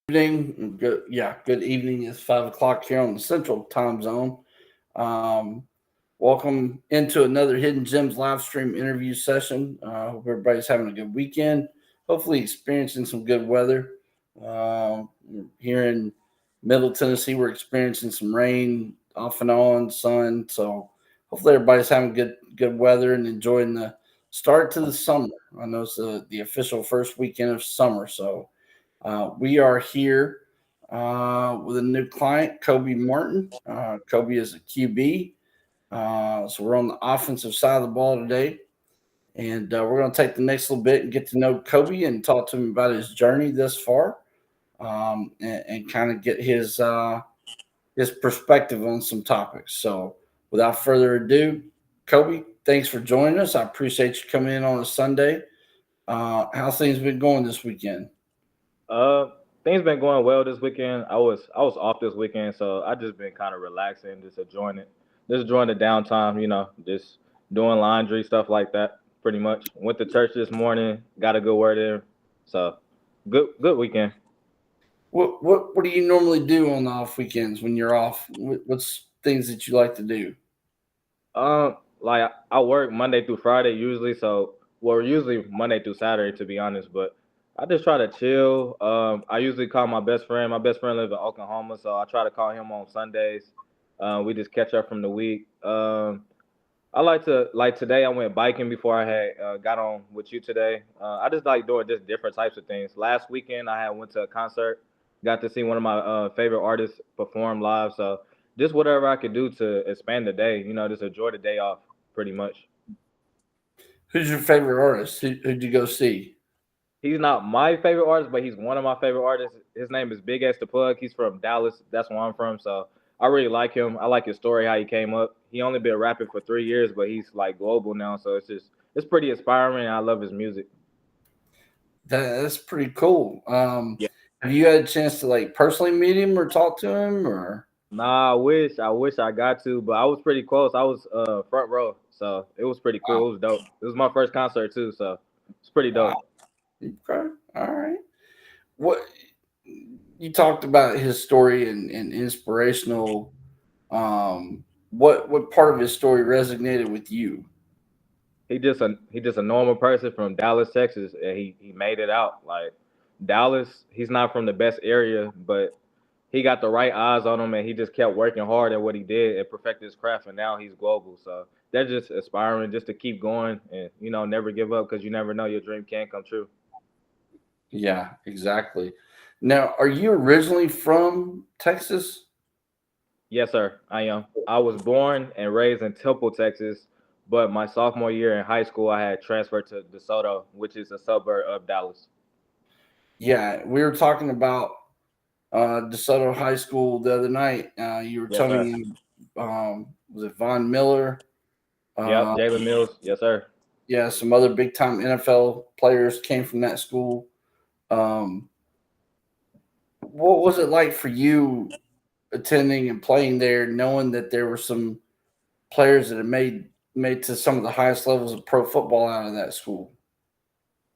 Evening. Good evening. It's 5 o'clock here on the Central Time Zone. Um, Welcome into another Hidden Gems live stream interview session. Hope everybody's having a good weekend. Hopefully, experiencing some good weather. Here in Middle Tennessee, we're experiencing some rain off and on, sun. So hopefully, everybody's having good weather and enjoying the start to the summer. I know it's the official first weekend of summer, so. We are here with a new client, Kobe Martin. Kobe is a QB. So we're on the offensive side of the ball today. And we're going to take the next little bit and get to know Kobe and talk to him about his journey thus far and kind of get his perspective on some topics. So without further ado, Kobe, thanks for joining us. I appreciate you coming in on a Sunday. How's things been going this weekend? Uh, Things been going well this weekend. I was off this weekend, so I just been kind of relaxing, just enjoying the downtime. Just doing laundry stuff like that. Pretty much went to church this morning. Got a good word in. So good weekend. What do you normally do on the off weekends when you're off? What's things that you like to do? Like I work Monday through Friday usually, so well usually Monday through Saturday to be honest, but I just try to chill. I usually call my best friend. My best friend lives in Oklahoma, so I try to call him on Sundays. We just catch up from the week. I like to like today. I went biking before I had got on with you today. I just like doing just different types of things. Last weekend I had went to a concert, got to see one of my favorite artists perform live. So just whatever I could do to expand the day, just enjoy the day off, pretty much. Who's your favorite artist? Who'd you go see? He's not my favorite artist, but he's one of my favorite artists. His name is Big X the Plug. He's from Dallas. That's where I'm from. So I really like him. I like his story, how he came up. He only been rapping for 3 years, but he's like global now. So it's pretty inspiring. And I love his music. That's pretty cool. Yeah. Have you had a chance to like personally meet him or talk to him or? Nah, I wish I got to, but I was pretty close. I was front row, so it was pretty Wow, cool. It was dope. It was my first concert too, so it's pretty wow. dope. Okay, all right. What you talked about his story and inspirational. What part of his story resonated with you? He just a normal person from Dallas, Texas, and he made it out. Like Dallas, he's not from the best area, but he got the right eyes on him, and he just kept working hard at what he did and perfected his craft, and now he's global. So that's just inspiring, just to keep going and never give up because you never know your dream can come true. Yeah, exactly. Now, are you originally from Texas? Yes, sir, I am. I was born and raised in Temple, Texas, but my sophomore year in high school, I had transferred to DeSoto, which is a suburb of Dallas. Yeah, we were talking about DeSoto High School the other night. You were Yes, telling sir. me, was it Von Miller? Yep, Uh, Jalen Mills. Yes, sir. yeah, some other big time NFL players came from that school. Um, what was it like for you attending and playing there, knowing that there were some players that had made to some of the highest levels of pro football out of that school?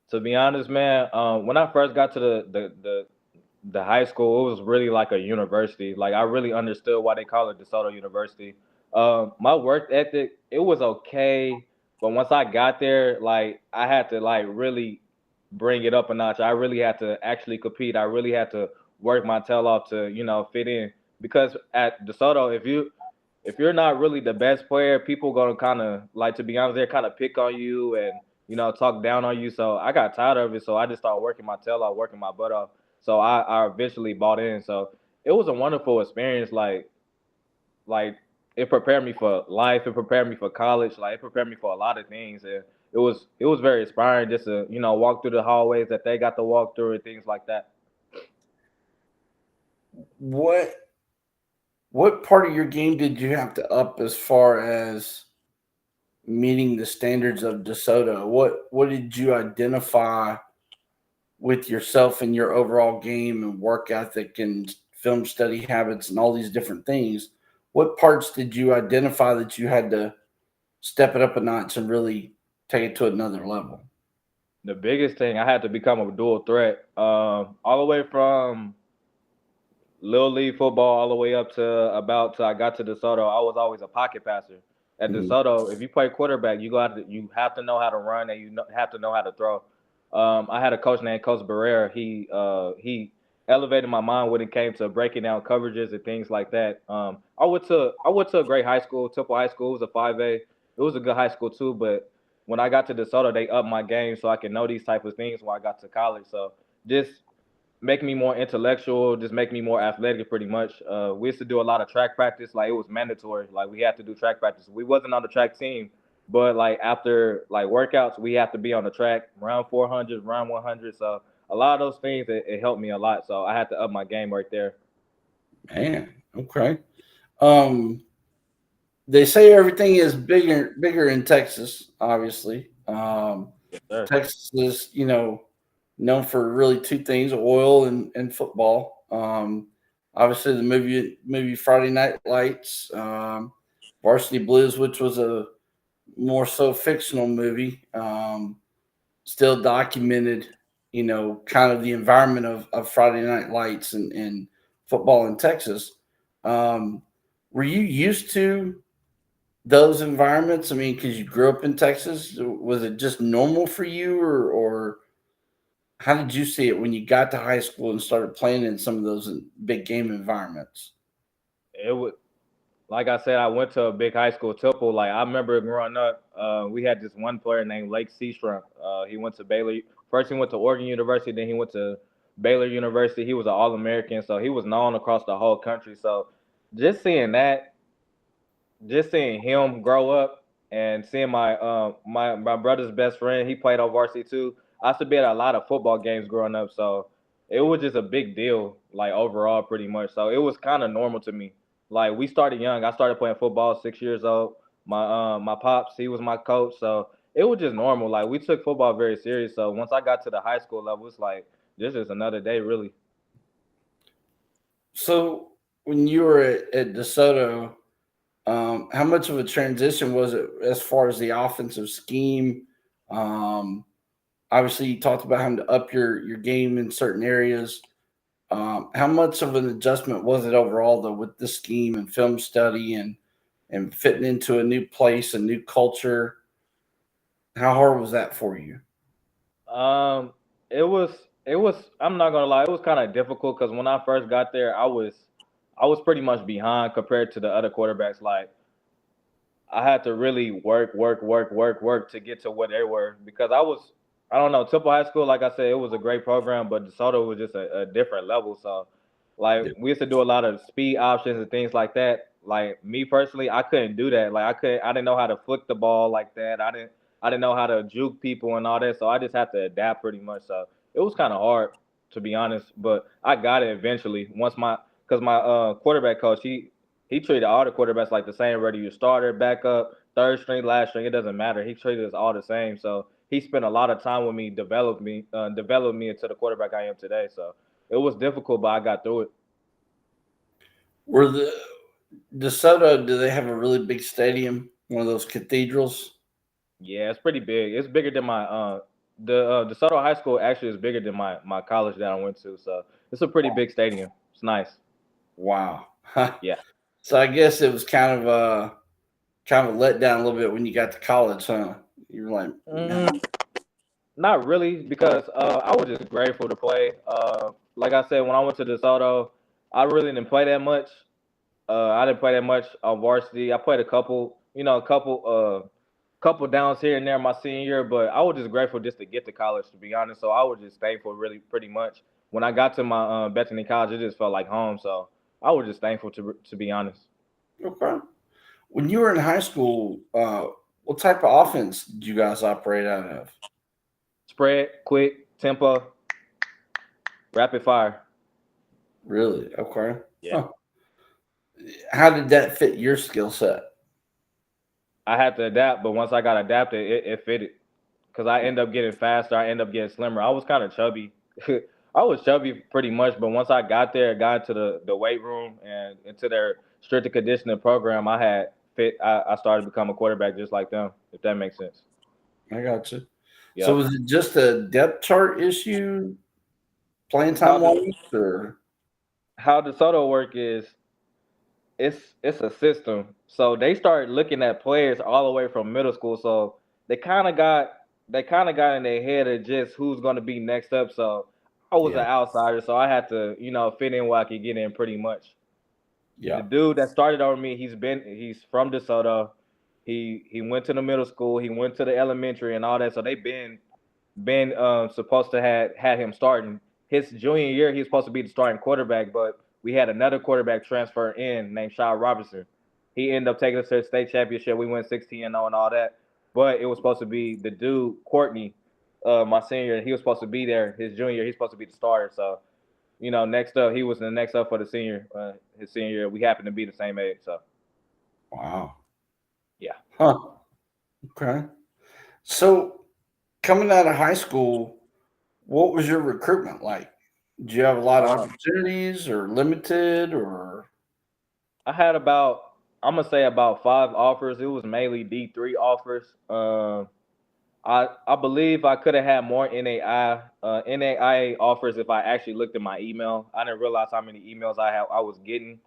To be honest, man, when I first got to the high school, it was really like a university. Like I really understood why they call it DeSoto University. My work ethic, it was okay, but once I got there, like I had to like really bring it up a notch. I really had to actually compete. I really had to work my tail off to fit in because at DeSoto, if you're not really the best player, people gonna kind of like, to be honest, they're kind of pick on you and talk down on you. So I got tired of it. So I just started working my tail off, working my butt off. So I eventually bought in. So it was a wonderful experience. Like it prepared me for life. It prepared me for college. Like it prepared me for a lot of things. And it was very inspiring just to walk through the hallways that they got to walk through and things like that. What what part of your game did you have to up as far as meeting the standards of DeSoto? What did you identify with yourself and your overall game and work ethic and film study habits and all these different things? What parts did you identify that you had to step it up a notch and really take it to another level? The biggest thing, I had to become a dual threat. All the way from Little league football all the way up to about till I got to DeSoto. I was always a pocket passer. At Mhm. DeSoto, if you play quarterback, you have to know how to run and have to know how to throw. I had a coach named Coach Barrera. He elevated my mind when it came to breaking down coverages and things like that. I went to a great high school, Temple High School. It was a 5A. It was a good high school too. But when I got to DeSoto, they upped my game so I could know these type of things when I got to college. So just make me more intellectual, just make me more athletic pretty much. We used to do a lot of track practice, like it was mandatory. Like we had to do track practice. We wasn't on the track team, but like after like workouts, we have to be on the track, round 400, round 100. So a lot of those things, it helped me a lot. So I had to up my game right there. Man, okay. Um, they say everything is bigger in Texas, obviously. Yes, sir. Texas is, known for really two things: oil and football. Obviously, the movie Friday Night Lights, Varsity Blues, which was a more so fictional movie, still documented, kind of the environment of Friday Night Lights and football in Texas. Um, were you used to those environments? I mean, because you grew up in Texas, was it just normal for you, or how did you see it when you got to high school and started playing in some of those big game environments? It would Like I said, I went to a big high school, Temple. Like I remember growing up, we had this one player named Lake Seastrunk. He went to Baylor. First, he went to Oregon University. Then he went to Baylor University. He was an All American, so he was known across the whole country. So just seeing that, just seeing him grow up and seeing my brother's best friend, he played on varsity too. I used to be at a lot of football games growing up, so it was just a big deal, like overall, pretty much. So it was kind of normal to me. Like we started young. I started playing football 6 years old. My pops, he was my coach, so it was just normal. Like we took football very serious. So once I got to the high school level, it's like this is another day, really. So when you were at DeSoto, how much of a transition was it as far as the offensive scheme? Um, Obviously, you talked about having to up your game in certain areas. How much of an adjustment was it overall, though, with the scheme and film study and fitting into a new place, a new culture? How hard was that for you? Um, it was. I'm not gonna lie, it was kind of difficult because when I first got there, I was pretty much behind compared to the other quarterbacks. Like I had to really work to get to what they were because I don't know, Temple High School, like I said, it was a great program, but DeSoto was just a different level. So, like, Yeah. we used to do a lot of speed options and things like that. Like me personally, I couldn't do that. Like I didn't know how to flick the ball like that. I didn't know how to juke people and all that. So I just had to adapt pretty much. So it was kind of hard to be honest, but I got it eventually. Because my quarterback coach, he treated all the quarterbacks like the same, whether you starter, backup, third string, last string, it doesn't matter. He treated us all the same. So he spent a lot of time with me, developed me into the quarterback I am today. So it was difficult, but I got through it. Were the DeSoto? Do they have a really big stadium? One of those cathedrals? Yeah, it's pretty big. It's bigger than my the DeSoto High School actually is bigger than my college that I went to. So it's a pretty big stadium. It's nice. Wow. Yeah. So I guess it was kind of let down a little bit when you got to college, huh? You were like, nah. Mm, Not really, because I was just grateful to play. Like I said, when I went to DeSoto, I really didn't play that much. I didn't play that much on varsity. I played a couple, couple downs here and there my senior year, but I was just grateful just to get to college, to be honest. So I was just thankful, really, pretty much. When I got to my Bethany College, it just felt like home. So I was just thankful to be honest. Okay. When you were in high school, what type of offense did you guys operate out of? Spread, quick, tempo, rapid fire. Really? Okay. Yeah. Huh. How did that fit your skill set? I had to adapt, but once I got adapted, it fitted. Because I end up getting faster, I end up getting slimmer. I was kind of chubby. I was chubby pretty much, but once I got there, got into the weight room and into their stricter conditioning program, I had fit. I started to become a quarterback just like them, if that makes sense. I got you. So Yep. was it just a depth chart issue, playing time Probably wise, or? how DeSoto work is it's a system. So they started looking at players all the way from middle school. So they kind of got they kind of got in their head of just who's going to be next up. So I was an Yeah. outsider, so I had to fit in where I could get in pretty much. The Yeah. dude that started over me, he's from DeSoto. He went to the middle school, he went to the elementary and all that. So they been supposed to had him starting his junior year. He was supposed to be the starting quarterback, but we had another quarterback transfer in named Shaw Robinson. He ended up taking us to the state championship. We went 16-0 and all that. But it was supposed to be the dude Courtney, my senior. He was supposed to be there. His junior year, he's supposed to be the starter. So next up, he was the next up for the senior. His senior year, we happened to be the same age. So Wow. yeah. Huh. Okay. So coming out of high school, what was your recruitment like? Did you have a lot of Uh, opportunities or limited or I had about I'm gonna say about 5 offers. It was mainly D3 offers. I believe I could have had more NAIA offers if I actually looked at my email. I didn't realize how many emails I was getting.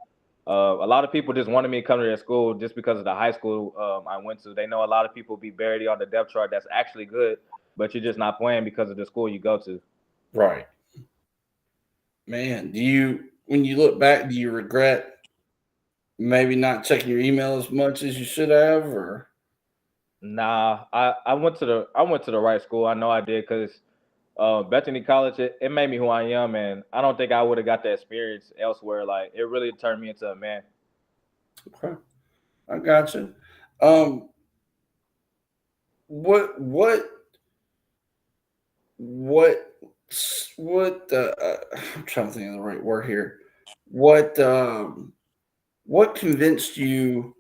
A lot of people just wanted me to come to their school just because of the high school I went to. They know a lot of people be buried on the depth chart that's actually good, but you're just not playing because of the school you go to. right? Man, do you when you look back, do you regret maybe not checking your email as much as you should have or Nah, I went to the right school. I know I did because Bethany College it made me who I am, and I don't think I would have got that experience elsewhere. Like it really turned me into a man. okay, I got you. Um what what I'm trying to think of the right word here. What what convinced you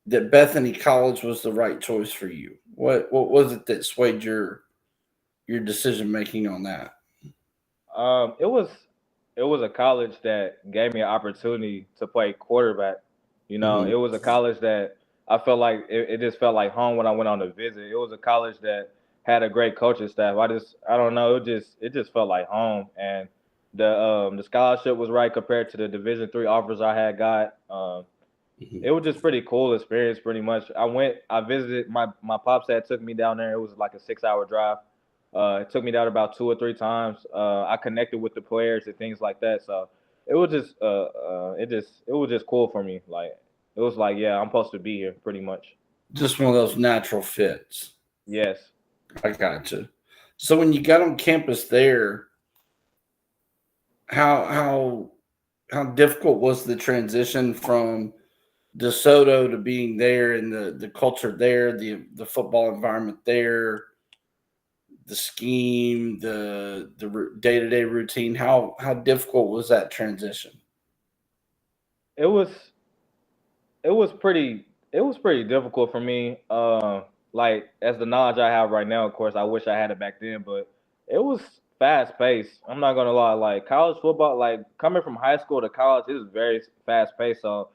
that Bethany College was the right choice for you? What was it that swayed your decision making on that? Um, it was it was a college that gave me an opportunity to play quarterback. Hmm. It was a college that I felt like it just felt like home when I went on a visit. It was a college that had a great coaching staff. I don't know, it just felt like home, and the scholarship was right compared to the Division 3 offers I had got. It Hmm. was just pretty cool experience. Pretty much, I visited my pops had took me down there. It was like a 6 hour drive. It took me down about 2 or 3 times. I connected with the players and things like that. So it was just it was just cool for me. Like it was like yeah, I'm supposed to be here. Pretty much. Just one of those natural fits. Yes. I gotcha. So when you got on campus there, how how how difficult was the transition from DeSoto to being there and the culture there, the football environment there, the scheme, the day to day routine? How difficult was that transition? It was it was pretty difficult for me. Like as the knowledge I have right now, of course, I wish I had it back then, but it was fast paced. I'm not gonna lie. Like college football, like coming from high school to college, it was very fast paced. So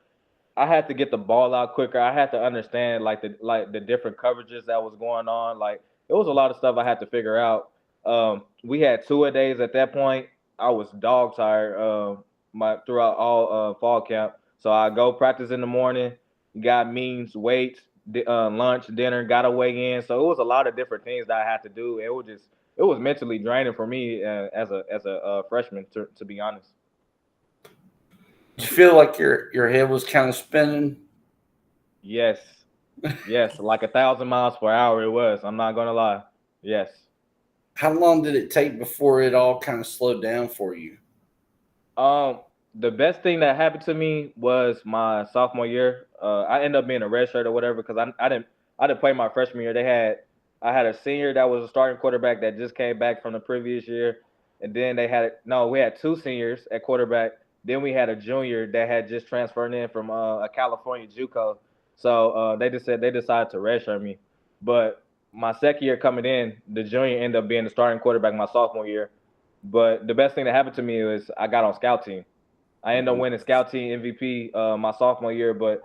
I had to get the ball out quicker. I had to understand like the different coverages that was going on. Like it was a lot of stuff I had to figure out. We had 2 a days at that point. I was dog tired. My throughout all fall camp. So I go practice in the morning. Got means, weights, lunch, dinner. Got to weigh in. So it was a lot of different things that I had to do. It was mentally draining for me as a freshman to be honest. Did you feel like your head was kind of spinning? Yes. Yes, like 1,000 miles per hour it was. I'm not gonna lie. Yes. How long did it take before it all kind of slowed down for you? Um, the best thing that happened to me was my sophomore year. I ended up being a red shirt or whatever because I didn't play my freshman year. I had a senior that was a starting quarterback that just came back from the previous year, and then they had no, we had two seniors at quarterback. Then we had a junior that had just transferred in from a California JUCO. So they just said they decided to redshirt me. But my second year coming in, the junior ended up being the starting quarterback my sophomore year. But the best thing that happened to me was I got on scout team. I ended up Mhm. winning scout team MVP my sophomore year, but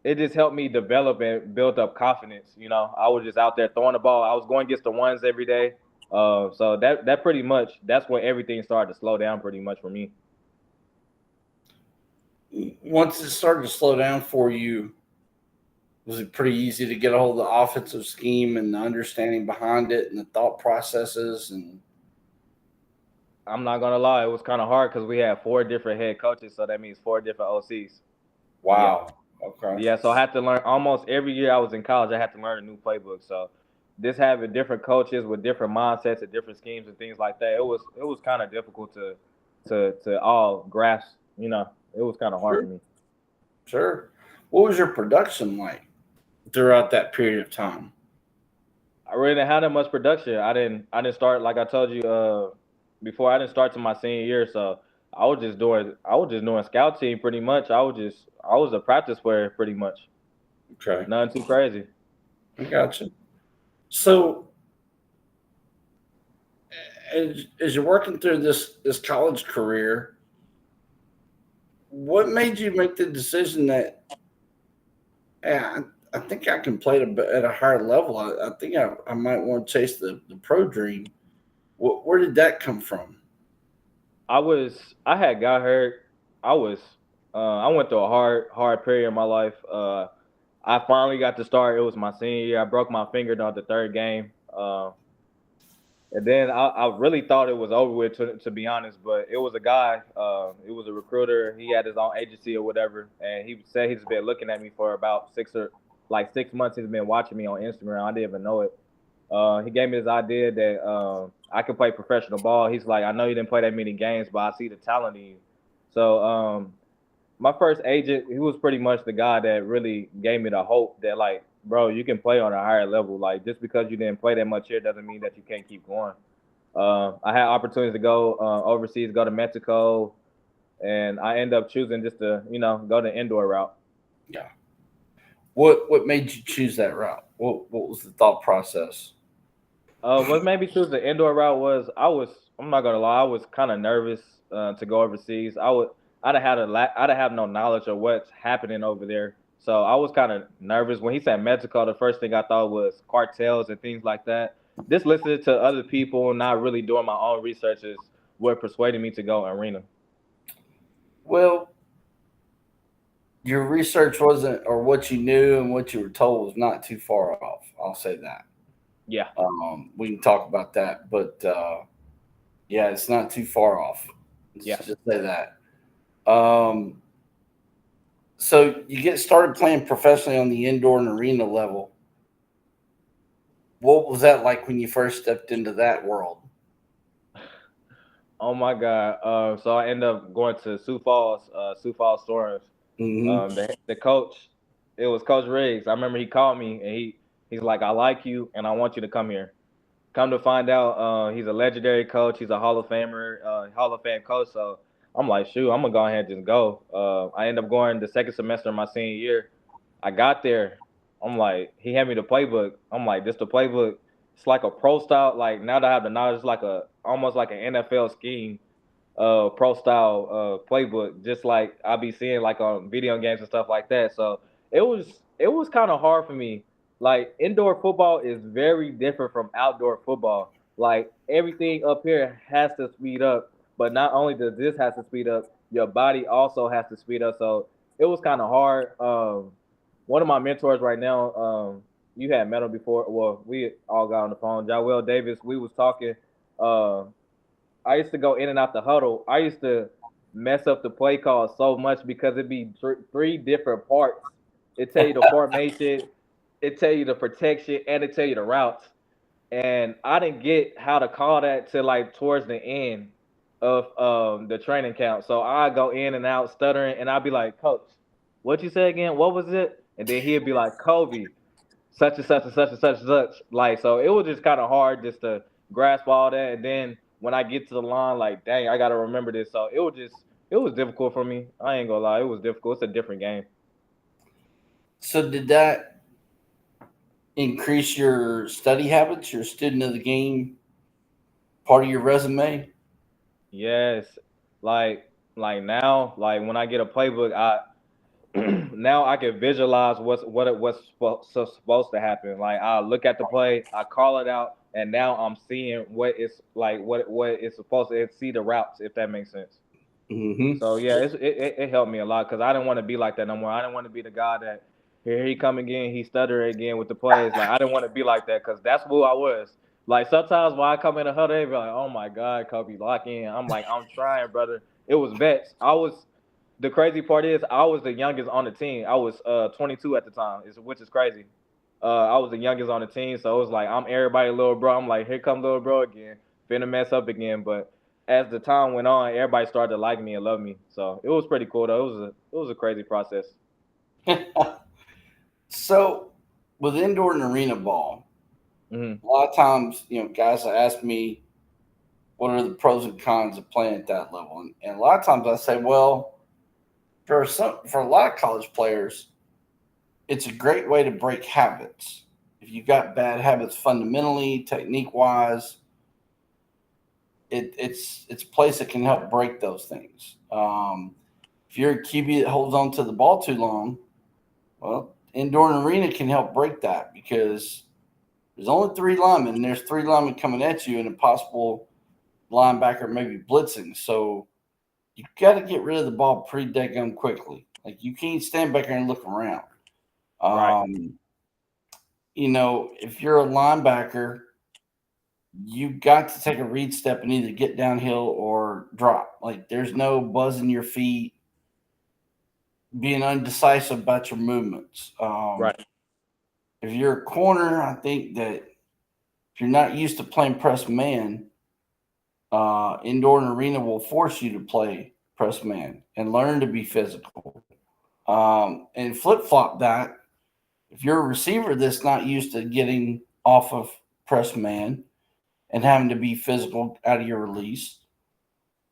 it just helped me develop and build up confidence. I was just out there throwing the ball. I was going against the ones every day. So that pretty much that's when everything started to slow down pretty much for me. once it started to slow down for you, was it pretty easy to get a hold of the offensive scheme and the understanding behind it and the thought processes? And I'm not gonna lie, it was kind of hard because we had 4 different head coaches, so that means 4 different OCs. Yeah, wow, okay, yeah. So I had to learn almost every year I was in college. I had to learn a new playbook. So this having different coaches with different mindsets and different schemes and things like that, it was kind of difficult to all grasp. It was kind of hard for sure, me. sure. What was your production like throughout that period of time? I really didn't have that much production. I didn't start like I told you before. I didn't start to my senior year, so I was just doing scout team pretty much. I was a practice player pretty much. Okay, Nothing too crazy. I got you. So as you're working through this college career, what made you make the decision that, yeah, I think I can play at a higher level. I think I might want to chase the pro dream. Where did that come from? I had got hurt. I went through a hard period in my life. I finally got to start. It was my senior year. I broke my finger during the third game. And then I really thought it was over with, to be honest. But it was a guy, it was a recruiter. He had his own agency or whatever, and he said he's been looking at me for about 6 months. He's been watching me on Instagram. I didn't even know it. He gave me this idea that I could play professional ball. He's like, I know you didn't play that many games, but I see the talent in you. So my first agent, he was pretty much the guy that really gave me the hope that, like, bro, you can play on a higher level. Like, just because you didn't play that much here doesn't mean that you can't keep going. I had opportunities to go overseas, go to Mexico, and I end up choosing just to, go the indoor route. Yeah. What made you choose that route? What was the thought process? What made me choose the indoor route was I'm not gonna lie, I was kind of nervous to go overseas. I'd have no knowledge of what's happening over there, so I was kind of nervous when he said Mexico. The first thing I thought was cartels and things like that. Just listening to other people, not really doing my own research, is what persuaded me to go arena. Well, your research wasn't, or what you knew and what you were told was not too far off. I'll say that. Yeah, We can talk about that, but yeah, it's not too far off. Let's yeah. just say that. Um, so you get started playing professionally on the indoor and arena level. What was that like when you first stepped into that world? Oh my God. So I end up going to Sioux Falls Storms. Hmm. The coach, it was Coach Riggs. I remember he called me and he's like, I like you and I want you to come here. Come to find out, he's a legendary coach. He's a Hall of Famer, Hall of Fame coach. So I'm like, shoot, I'm gonna go ahead and just go. I end up going the second semester of my senior year. I got there. I'm like, he had me the playbook. I'm like, this the playbook. It's like a pro style. Like now that I have the knowledge, it's like a almost like an NFL scheme, pro style playbook, just like I be seeing like on video games and stuff like that. So it was kind of hard for me. Like indoor football is very different from outdoor football. Like everything up here has to speed up, but not only does this has to speed up, your body also has to speed up. So it was kind of hard. One of my mentors right now, you had met him before. Well, we all got on the phone. Jawel Davis. We was talking. Uh, I used to go in and out the huddle. I used to mess up the play call so much because it'd be 3 different parts. It tell you the formation, it tell you the protection, and it tell you the routes. And I didn't get how to call that till like towards the end of the training camp. So I go in and out stuttering, and I'd be like, "Coach, what you say again? What was it?" And then he'd be like, "Kobe, such and such and such and such and such." Like, so it was just kind of hard just to grasp all that. And then when I get to the line, like, dang, I gotta remember this. So it was difficult for me. I ain't gonna lie, it was difficult. It's a different game. So did that increase your study habits, your student of the game part of your resume? Yes, like now, like when I get a playbook, I now I can visualize what's supposed to happen. Like I look at the play, I call it out, and now I'm seeing what it's like, what it's supposed to see the routes, if that makes sense. Mm-hmm. So yeah, it helped me a lot because I didn't want to be like that no more. I didn't want to be the guy that here he come again, he stutter again with the plays. Like I didn't want to be like that because that's who I was. Like sometimes when I come in a huddle, they be like, "Oh my God, Kobe, lock in." I'm like, "I'm trying, brother." It was vets. I was. The crazy part is I was the youngest on the team. I was 22 at the time, which is crazy. I was the youngest on the team, so it was like I'm everybody little bro. I'm like, here come little bro again, finna mess up again. But as the time went on, everybody started to like me and love me. So it was pretty cool though. It was a crazy process. So, with indoor and arena ball, Hmm. a lot of times, guys ask me, what are the pros and cons of playing at that level? And a lot of times I say, well, for a lot of college players, it's a great way to break habits. If you've got bad habits fundamentally, technique wise, it's a place that can help break those things. If you're a QB that holds on to the ball too long, well, indoor and arena can help break that because there's only three linemen, and there's three linemen coming at you, and a possible linebacker maybe blitzing. So you got to get rid of the ball pretty daggone quickly. Like you can't stand back there and look around. Right. Um, if you're a linebacker, you got to take a read step and either get downhill or drop. Like there's no buzzing your feet, being undecisive about your movements. Right. If you're a corner, I think that if you're not used to playing press man, indoor and arena will force you to play press man and learn to be physical. And flip flop that. If you're a receiver that's not used to getting off of press man and having to be physical out of your release,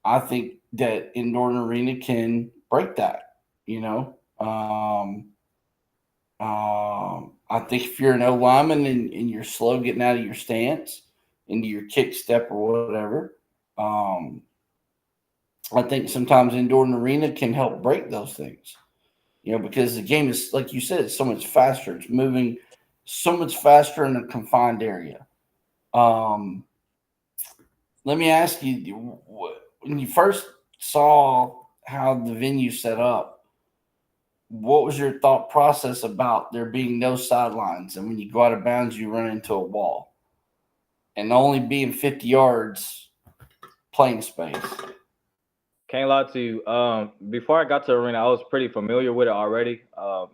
I think that indoor and arena can break that. You know, I think if you're an O lineman and you're slow getting out of your stance into your kick step or whatever, um, I think sometimes indoor and arena can help break those things. Because the game is, like you said, it's so much faster. It's moving so much faster in a confined area. Um, Let me ask you, when you first saw how the venue set up, what was your thought process about there being no sidelines, and when you go out of bounds, you run into a wall, and only being 50 yards playing space? Can't lie to you. Before I got to arena, I was pretty familiar with it already.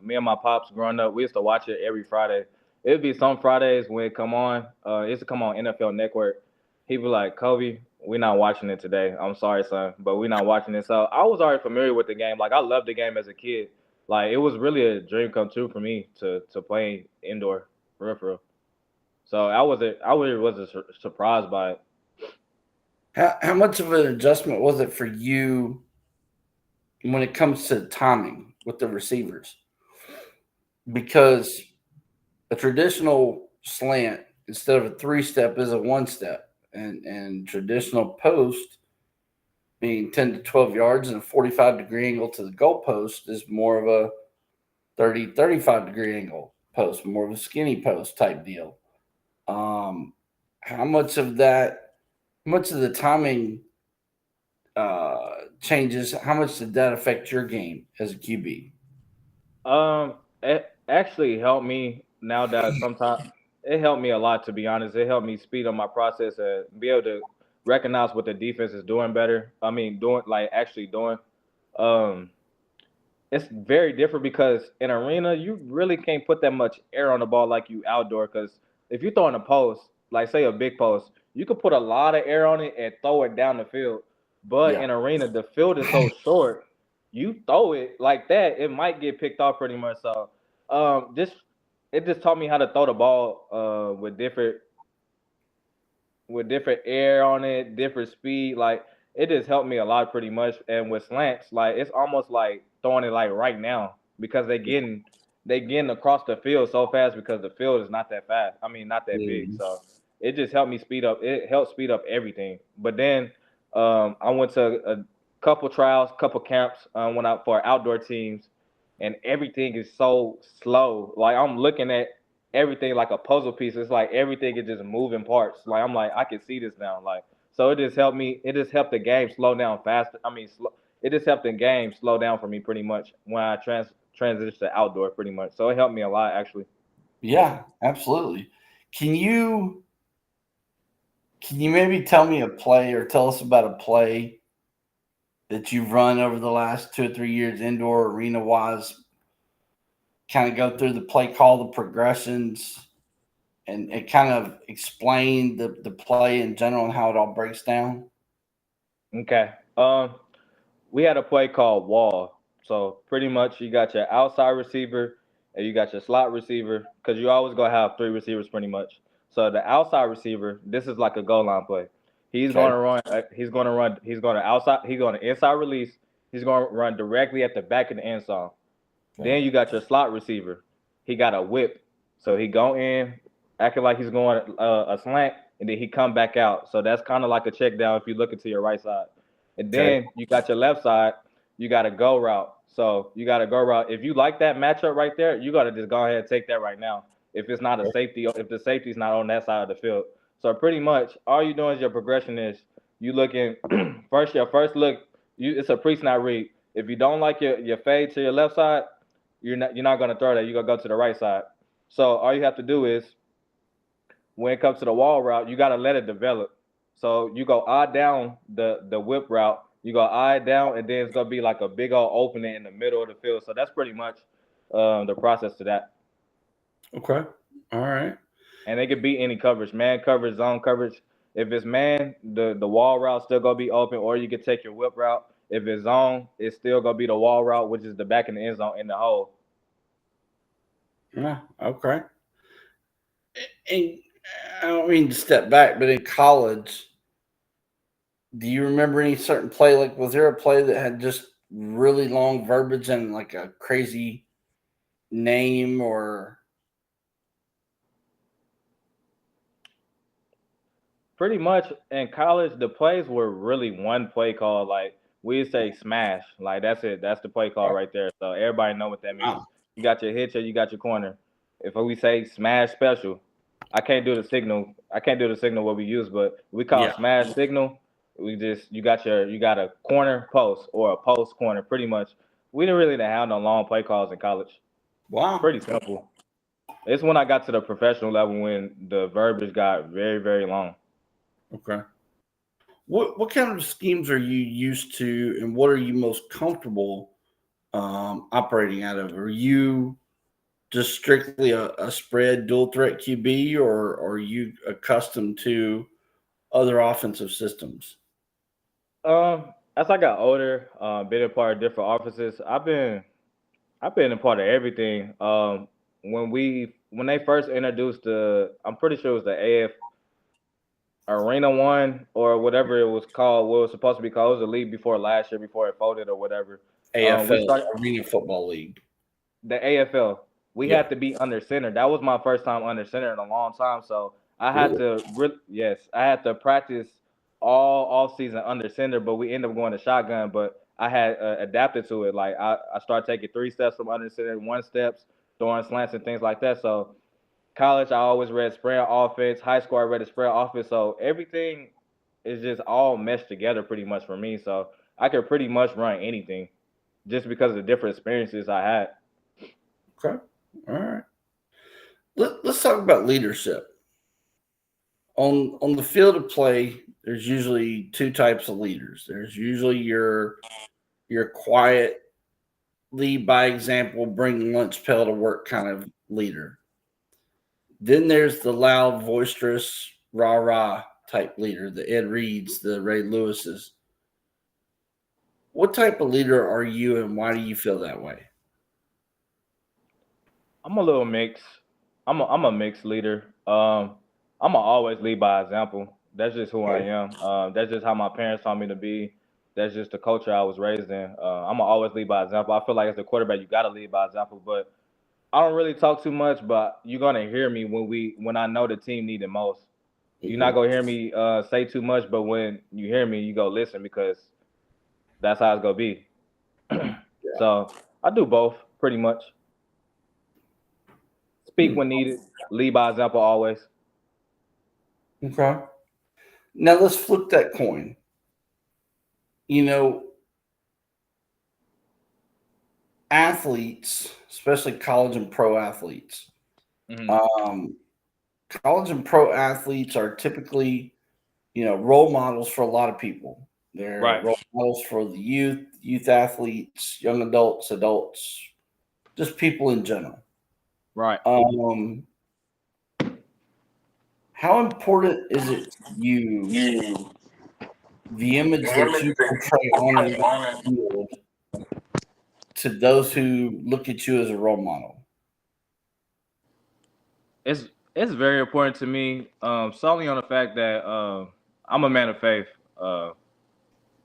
Me and my pops growing up, we used to watch it every Friday. It'd be some Fridays when it come on. It used to come on NFL Network. He'd be like, "Kobe, we're not watching it today. I'm sorry, son, but we're not watching it." So I was already familiar with the game. Like I loved the game as a kid. Like it was really a dream come true for me to play indoor, for real. So I really wasn't surprised by it. How much of an adjustment was it for you when it comes to timing with the receivers? Because a traditional slant instead of a three step is a one step, and traditional post being 10 to 12 yards and a 45-degree angle to the goalpost is more of a 35-degree angle post, more of a skinny post type deal. Um, how much of that, much of the timing changes, how much did that affect your game as a QB? It actually helped me now that sometimes it helped me a lot to be honest. It helped me speed up my process and be able to recognize what the defense is doing better. I mean, doing like actually doing. Um, it's very different because in arena you really can't put that much air on the ball like you outdoor. Because if you throw in a post, like say a big post, you could put a lot of air on it and throw it down the field. But Yeah. in arena, the field is so short, you throw it like that, it might get picked off pretty much. So, just it just taught me how to throw the ball with different air on it, different speed. Like it just helped me a lot pretty much. And with slants, like it's almost like throwing it like right now because they getting across the field so fast because the field is not that fast. I mean, not that big. Mhm. So it just helped me speed up. It helped speed up everything. But then I went to a couple trials, couple camps. Went out for outdoor teams, and everything is so slow. Like I'm looking at everything like a puzzle piece. It's like everything is just moving parts. Like I'm like I can see this now. Like so it just helped me. It just helped the game slow down faster. I mean, it just helped the game slow down for me pretty much when I transitioned to outdoor pretty much. So it helped me a lot actually. Yeah, absolutely. Can you maybe tell me a play or tell us about a play that you've run over the last 2 or 3 years, indoor arena wise? Kind of go through the play call, the progressions, and kind of explain the play in general and how it all breaks down. Okay. We had a play called wall. So pretty much you got your outside receiver and you got your slot receiver because you always gonna have three receivers pretty much. So the outside receiver, this is like a goal line play. He's Okay. gonna run. He's gonna run. He's gonna outside. He's gonna inside release. He's gonna run directly at the back of the end zone. Okay. Then you got your slot receiver. He got a whip, so he go in acting like he's going a slant, and then he come back out. So that's kind of like a check down if you look into your right side. And Okay. then you got your left side. You got a go route. So you got a go route. If you like that matchup right there, you got to just go ahead and take that right now. If it's not a safety, if the safety's not on that side of the field. So pretty much all you doing is your progression is you looking your first look. It's a pre-snap read. If you don't like your fade to your left side, you're not gonna throw that. You're gonna go to the right side. So all you have to do is when it comes to the wall route, you gotta let it develop. So you go eye down the whip route. You go eye down, and then it's gonna be like a big old opening in the middle of the field. So that's pretty much the process to that. Okay. All right. And they could beat any coverage, man coverage, zone coverage. If it's man, the wall route still gonna be open, or you can take your whip route. If it's zone, it's still gonna be the wall route, which is the back in the end zone in the hole. Yeah. Okay. And I don't mean to step back, but in college, do you remember any certain play? Like, was there a play that had just really long verbiage and like a crazy name or? Pretty much in college, the plays were really one play call. Like we say smash. Like that's it. That's the play call right there. So everybody know what that means. Wow. You got your hitch or you got your corner. If we say smash special, I can't do the signal. I can't do the signal what we use, but we call Yeah. smash signal. You got a corner post or a post corner. Pretty much. We didn't really have no long play calls in college. Wow. Pretty simple. It's when I got to the professional level when the verbiage got very, very long. Okay. What kind of schemes are you used to, and what are you most comfortable operating out of? Are you just strictly a spread dual threat QB, or are you accustomed to other offensive systems? As I got older, been a part of different offices, I've been a part of everything. When they first introduced I'm pretty sure it was the AF Arena One or whatever it was called, what it was supposed to be called. It was a league before last year, before it folded or whatever. We AFL, started Arena Football League. the AFL. We Yeah. had to be under center. That was my first time under center in a long time. So I had to I had to practice all off season under center, but we ended up going to shotgun. But I had adapted to it. Like I started taking 3 steps from under center, 1 steps, throwing slants and things like that. So college, I always read spread offense. High school, I read a spread offense. So everything is just all meshed together pretty much for me. So I could pretty much run anything just because of the different experiences I had. Okay. All right. Let's talk about leadership. On the field of play, there's usually two types of leaders. There's usually your quiet, lead by example, bring lunch pail to work kind of leader. Then there's the loud, boisterous, rah rah type leader, the Ed Reeds, the Ray Lewises. What type of leader are you, and why do you feel that way? I'm a little mixed. I'm a mixed leader. I'm gonna always lead by example. That's just who I Okay. am. That's just how my parents taught me to be. That's just the culture I was raised in. I'm gonna always lead by example. I feel like as a quarterback, you gotta lead by example. But I don't really talk too much. But you're gonna hear me when I know the team need it most. You're not Mhm. gonna hear me say too much. But when you hear me, you go listen because that's how it's gonna be. Yeah. So I do both pretty much. Speak Hmm. when needed. Lead by example always. Okay. Now let's flip that coin. You know, athletes, especially college and pro athletes, Hmm. um, college and pro athletes are typically, role models for a lot of people. They're Right. role models for the youth athletes, young adults, just people in general. Right. Um, how important is it to you, You the image the that image you that you portray on and portray off on the field to those who look at you as a role model? it's very important to me, solely on the fact that I'm a man of faith. Uh,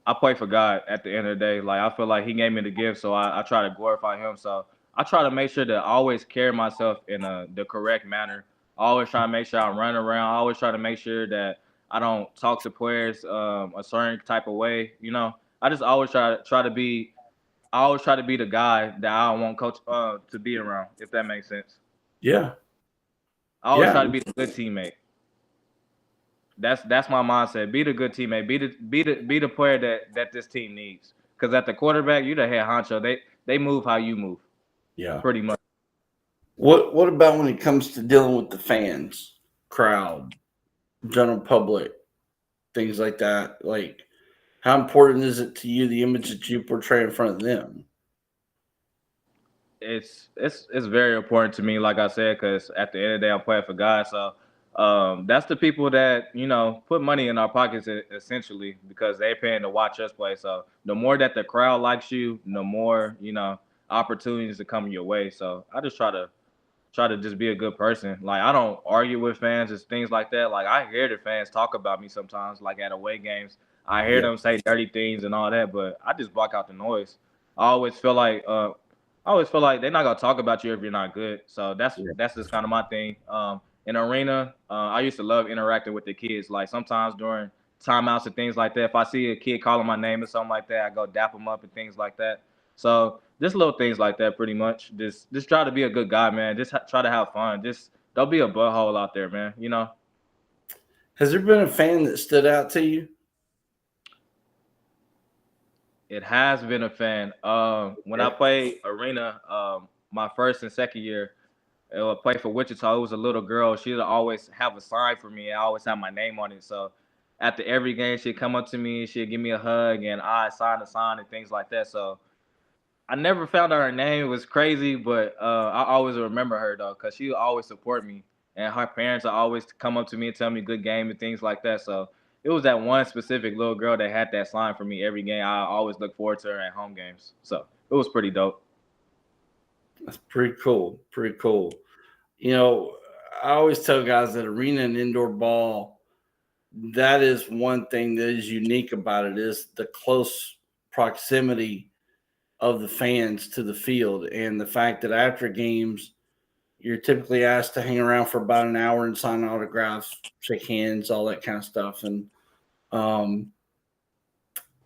I play for God at the end of the day. Like I feel like He gave me the gift, so I try to glorify Him. So I try to make sure to always carry myself in the correct manner. I always try to make sure I'm running around. I always try to make sure that I don't talk to players a certain type of way. I just always try to be. I always try to be the guy that I want coach to be around. If that makes sense. Yeah, I always yeah, try to be the good teammate. That's my mindset. Be the good teammate. Be the player that this team needs. Because at the quarterback, you the head honcho. They move how you move, yeah. pretty much. What about when it comes to dealing with the fans, crowd, general public, things like that? Like, how important is it to you the image that you portray in front of them? It's very important to me, like I said, because at the end of the day, I'm playing for God. So that's the people that put money in our pockets essentially because they're paying to watch us play. So the more that the crowd likes you, the more opportunities to come your way. So I just try to just be a good person. Like I don't argue with fans and things like that. Like I hear the fans talk about me sometimes, like at away games. I hear Yeah, them say dirty things and all that, but I just block out the noise. I always feel like they're not gonna talk about you if you're not good. So that's yeah, that's just kind of my thing. In arena, I used to love interacting with the kids. Like sometimes during timeouts and things like that, if I see a kid calling my name or something like that, I go dap them up and things like that. So just little things like that, pretty much. Just try to be a good guy, man. Just try to have fun. Just don't be a butthole out there, man. Has there been a fan that stood out to you? It has been a fan. When I Yeah. played arena, my first and second year, I played for Wichita. It was a little girl. She'd always have a sign for me. I always have my name on it. So after every game, she'd come up to me. She'd give me a hug, and I sign the sign and things like that. So I never found out her name. It was crazy, but I always remember her though, cause she would always support me, and her parents would always come up to me and tell me good game and things like that. So it was that one specific little girl that had that sign for me every game. I always look forward to her at home games. So it was pretty dope. That's pretty cool. Pretty cool. You know, I always tell guys that arena and indoor ball, that is one thing that is unique about it is the close proximity of the fans to the field and the fact that after games you're typically asked to hang around for about an hour and sign autographs, shake hands, all that kind of stuff. And um,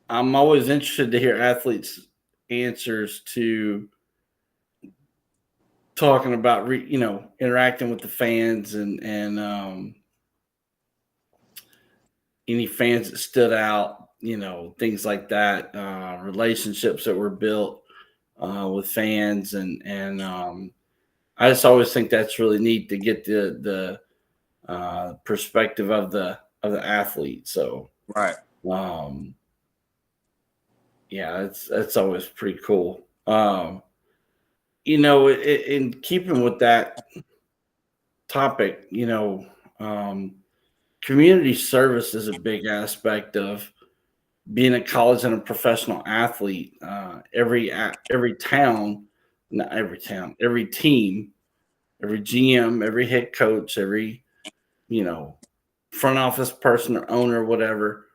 I'm always interested to hear athletes' answers to talking about interacting with the fans and any fans that stood out, things like that, relationships that were built with fans and I just always think that's really neat to get the perspective of the athlete. So Right. um, yeah, that's always pretty cool. In keeping with that topic, community service is a big aspect of being a college and a professional athlete. Every town, not every town, every team, every GM, every head coach, every you know front office person or owner, whatever,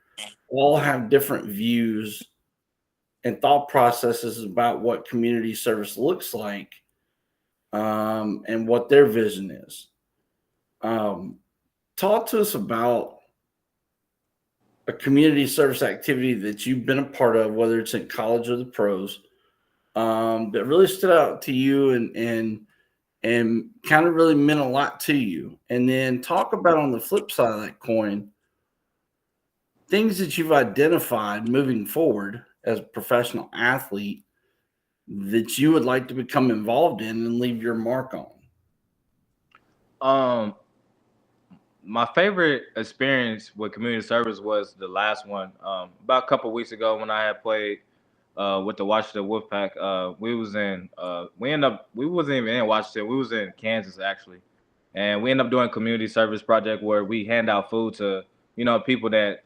all have different views and thought processes about what community service looks like and what their vision is. Um, talk to us about a community service activity that you've been a part of, whether it's in college or the pros, that really stood out to you and kind of really meant a lot to you. And then talk about on the flip side of that coin, things that you've identified moving forward as a professional athlete that you would like to become involved in and leave your mark on? My favorite experience with community service was the last one. About a couple weeks ago when I had played with the Washington Wolfpack. We wasn't even in Washington. We was in Kansas actually, and we ended up doing a community service project where we hand out food to people that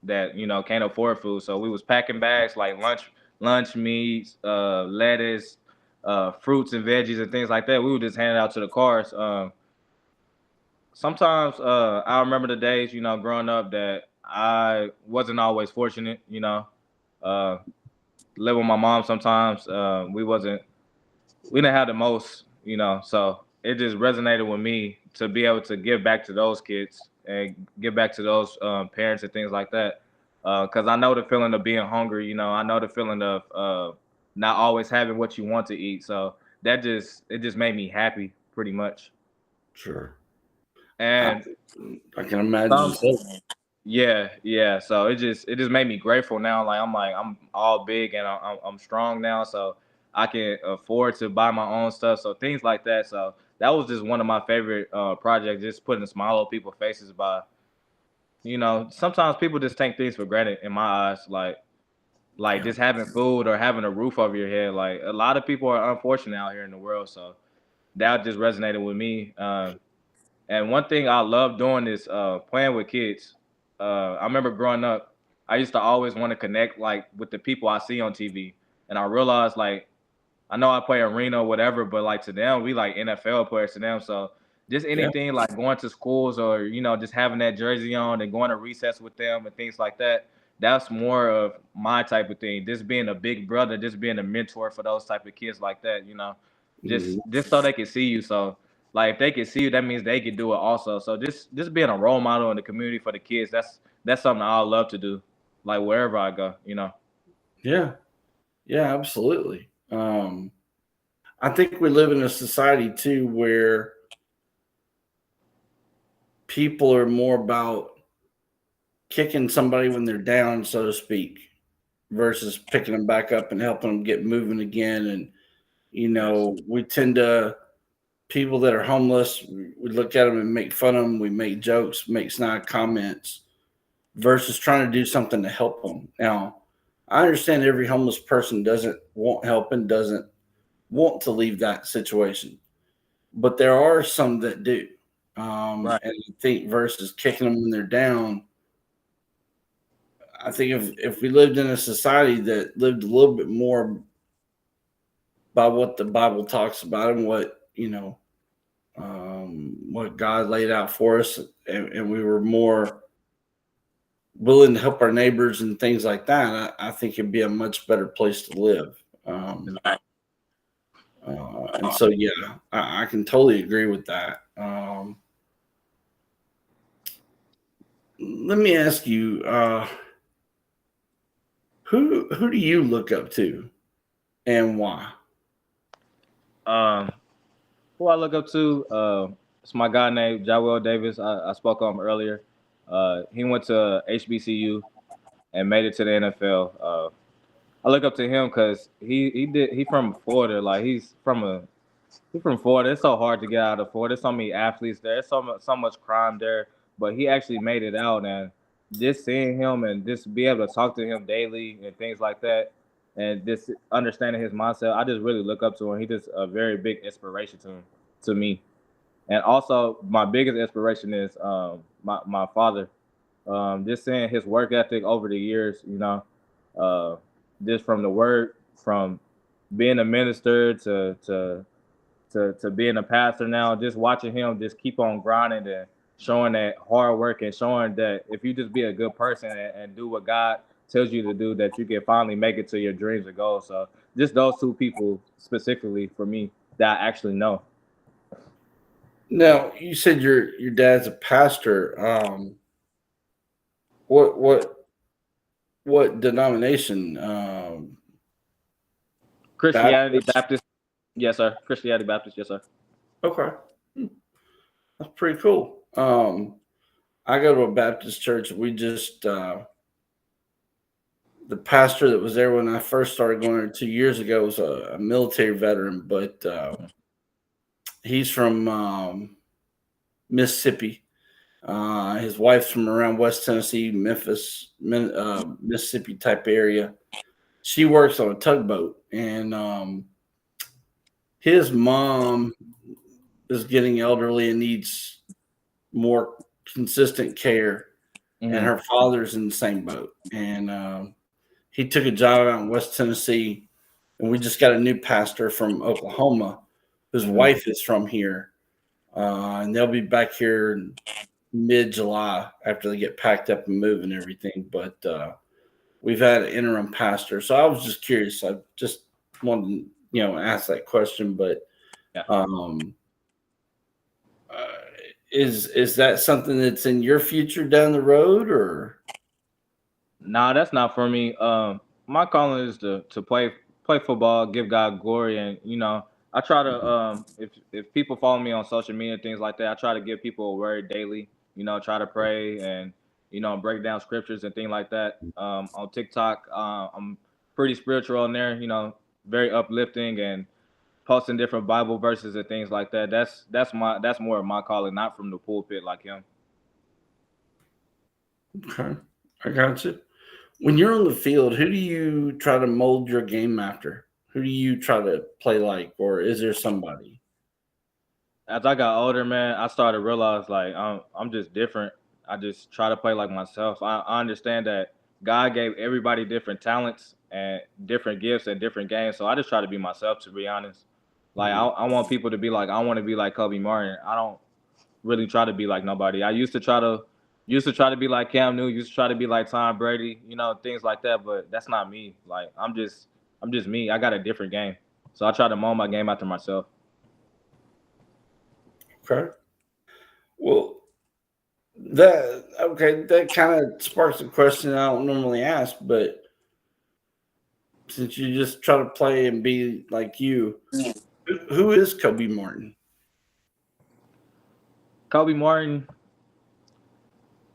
can't afford food. So we was packing bags like lunch meats, lettuce, fruits and veggies and things like that. We would just hand it out to the cars. Sometimes I remember the days, growing up that I wasn't always fortunate, uh, live with my mom sometimes. We didn't have the most, so it just resonated with me to be able to give back to those kids and give back to those parents and things like that. Because I know the feeling of being hungry, I know the feeling of not always having what you want to eat. So it just made me happy pretty much. Sure. I, And I can imagine. some Yeah. So it just made me grateful now. I'm all big and I'm strong now, so I can afford to buy my own stuff. So things like that. So that was just one of my favorite projects. Just putting a smile on people's faces by, sometimes people just take things for granted in my eyes, like Yeah. just having food or having a roof over your head. Like a lot of people are unfortunate out here in the world. So that just resonated with me. And one thing I love doing is playing with kids. I remember growing up, I used to always want to connect like with the people I see on TV, and I realized like I know I play arena or whatever, but like to them we like NFL players to them. So just Yeah. anything like going to schools or just having that jersey on and going to recess with them and things like that. That's more of my type of thing. Just being a big brother, just being a mentor for those type of kids like that. Mhm. Just so they can see you. So like if they can see you, that means they can do it also. So just being a role model in the community for the kids, that's something I love to do. Like wherever I go. Yeah. Yeah, absolutely. I think we live in a society too where people are more about kicking somebody when they're down, so to speak, versus picking them back up and helping them get moving again. And, Yes. we tend to, people that are homeless, we look at them and make fun of them. We make jokes, make snide comments versus trying to do something to help them. Now, I understand every homeless person doesn't want help and doesn't want to leave that situation, but there are some that do. Right. And I think versus kicking them when they're down, I think if we lived in a society that lived a little bit more by what the Bible talks about and what God laid out for us, and we were more willing to help our neighbors and things like that, I think it'd be a much better place to live. And so, yeah, I can totally agree with that. Let me ask you, who do you look up to and why? Um, who I look up to, it's my guy named Jawel Davis. I spoke on him earlier. He went to HBCU and made it to the NFL. I look up to him because he from Florida. Like he's from Florida. It's so hard to get out of Florida. There's so many athletes there. There's so much crime there. But he actually made it out, and just seeing him and just be able to talk to him daily and things like that, and just understanding his mindset, I just really look up to him. He just a very big inspiration to me. And also, my biggest inspiration is my father. Just seeing his work ethic over the years, uh, just from the work, from being a minister to being a pastor now, just watching him just keep on grinding and showing that hard work and showing that if you just be a good person and do what God tells you to do, that you can finally make it to your dreams and goals. So just those two people specifically for me that I actually know. Now, you said your dad's a pastor. What what what denomination? Christianity Baptist. Baptist, yes sir. Christianity Baptist, yes sir. Okay, that's pretty cool. I go to a Baptist church. We just the pastor that was there when I first started going there 2 years ago was a military veteran, but he's from Mississippi. His wife's from around West Tennessee, Memphis, Mississippi type area. She works on a tugboat, and his mom is getting elderly and needs more consistent care, and her father's in the same boat. And he took a job out in West Tennessee, and we just got a new pastor from Oklahoma whose wife is from here, and they'll be back here in mid-July after they get packed up and move and everything. But we've had an interim pastor, so I was just curious. I just wanted to, ask that question. But Yeah. Is that something that's in your future down the road, or? Nah, that's not for me. My calling is to play football, give God glory, and I try to if people follow me on social media and things like that, I try to give people a word daily. Try to pray and break down scriptures and things like that. On TikTok, I'm pretty spiritual on there. Very uplifting and posting different Bible verses and things like that. That's more of my calling, not from the pulpit like him. Okay, I got you. When you're on the field, who do you try to mold your game after? Who do you try to play like, or is there somebody? As I got older, man, I started to realize like I'm just different. I just try to play like myself. I understand that God gave everybody different talents and different gifts and different games. So I just try to be myself, to be honest. Like I want people to be like, I want to be like Kobe Martin. I don't really try to be like nobody. I used to try to be like Cam Newton, used to try to be like Tom Brady, things like that, but that's not me. Like I'm just me. I got a different game. So I try to mold my game after myself. Okay. Well, that kind of sparks a question I don't normally ask, but since you just try to play and be like you, who is Kobe Martin? Kobe Martin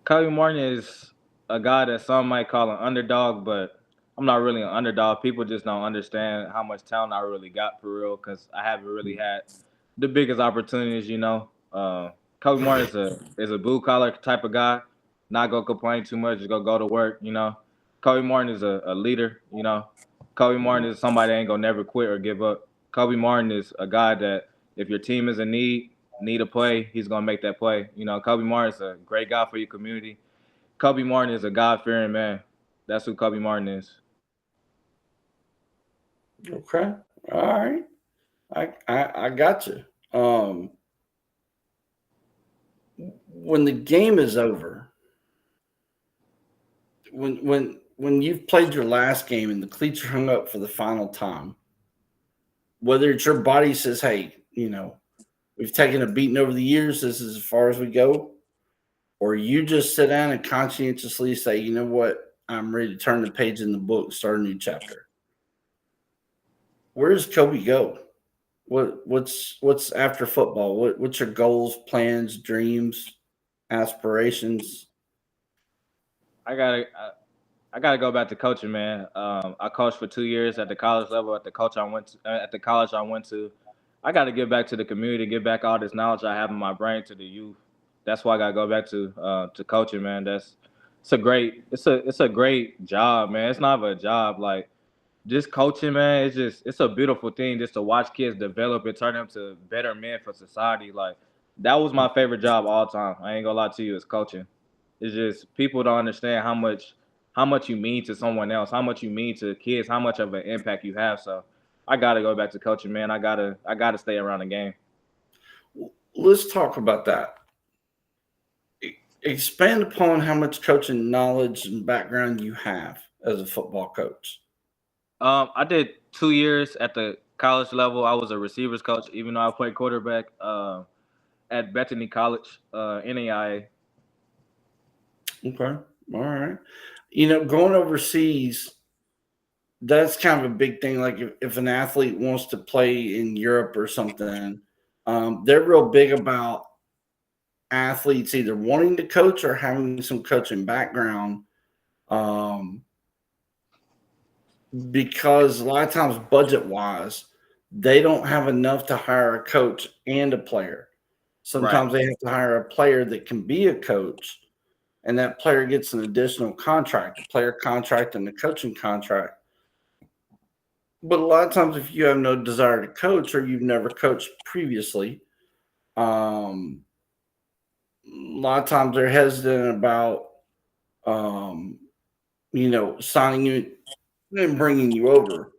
Kobe Martin is a guy that some might call an underdog, but I'm not really an underdog. People just don't understand how much talent I really got for real because I haven't really had the biggest opportunities. Kobe Martin is a blue collar type of guy. Not gonna complain too much. Just go to work. Kobe Martin is a leader. Kobe Martin is somebody that ain't gonna never quit or give up. Kobe Martin is a guy that if your team is in need a play, he's gonna make that play. Kobe Martin's a great guy for your community. Kobe Martin is a God fearing man. That's who Kobe Martin is. Okay. All right. I got you. When the game is over, when you've played your last game and the cleats are hung up for the final time, whether it's your body says, "Hey, we've taken a beating over the years. This is as far as we go," or you just sit down and conscientiously say, "You know what? I'm ready to turn the page in the book, start a new chapter." Where does Kobe go? What's after football? What's your goals, plans, dreams, aspirations? I gotta I gotta go back to coaching, man. I coached for 2 years at the college level at the college I went to. I got to get back to the community, get back all this knowledge I have in my brain to the youth. That's why I got to go back to coaching, man. It's a great job, man. It's not a job like just coaching, man. It's a beautiful thing just to watch kids develop and turn them to better men for society. Like that was my favorite job all time. I ain't gonna lie to you, is coaching. It's just people don't understand how much you mean to someone else, how much you mean to kids, how much of an impact you have. So I gotta go back to coaching, man. I gotta stay around the game. Let's talk about that. Expand upon how much coaching knowledge and background you have as a football coach. I did 2 years at the college level. I was a receivers coach, even though I played quarterback. At Bethany College, NAIA. Okay. All right. Going overseas, that's kind of a big thing. Like if an athlete wants to play in Europe or something, they're real big about athletes either wanting to coach or having some coaching background. Um, because a lot of times, budget wise, they don't have enough to hire a coach and a player. Right. Sometimes they have to hire a player that can be a coach, and that player gets an additional contract, a player contract and a coaching contract. But a lot of times, if you have no desire to coach or you've never coached previously, um, a lot of times they're hesitant about, um, signing you and bringing you over.